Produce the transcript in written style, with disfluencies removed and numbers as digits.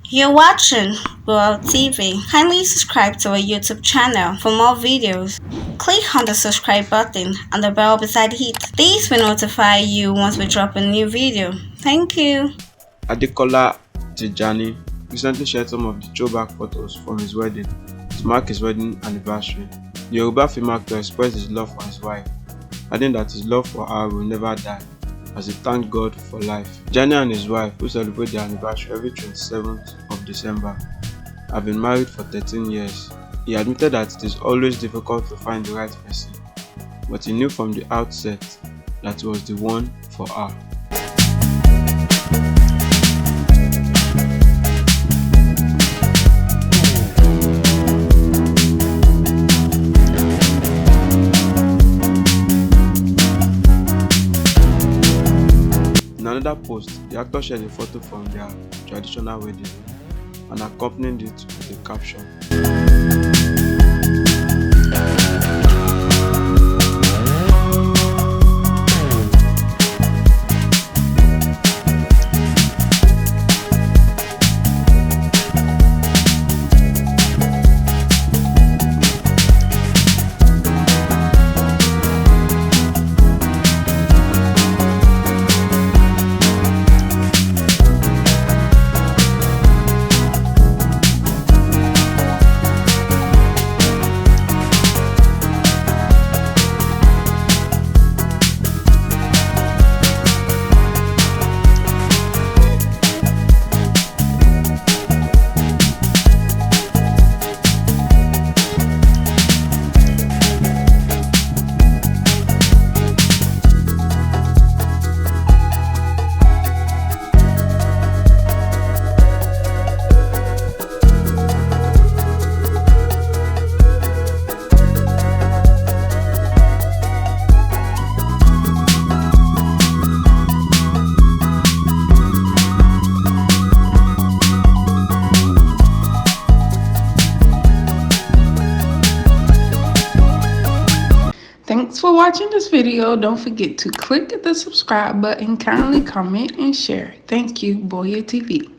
You're watching World TV. Kindly subscribe to our YouTube channel for more videos. Click on the subscribe button and the bell beside it. These will notify you once we drop a new video. Thank you. Adekola Tijani recently shared some of the throwback photos from his wedding to mark his wedding anniversary. The Yoruba film actor expressed his love for his wife, adding that his love for her will never die, as he thanked God for life. Tijani and his wife, who celebrate their anniversary every 27th of December, have been married for 13 years. He admitted that it is always difficult to find the right person, but he knew from the outset that he was the one for her. In another post, the actor shared a photo from their traditional wedding and accompanied it with a caption. Thanks for watching this video. Don't forget to click the subscribe button, kindly comment and share. Thank you, Boya TV.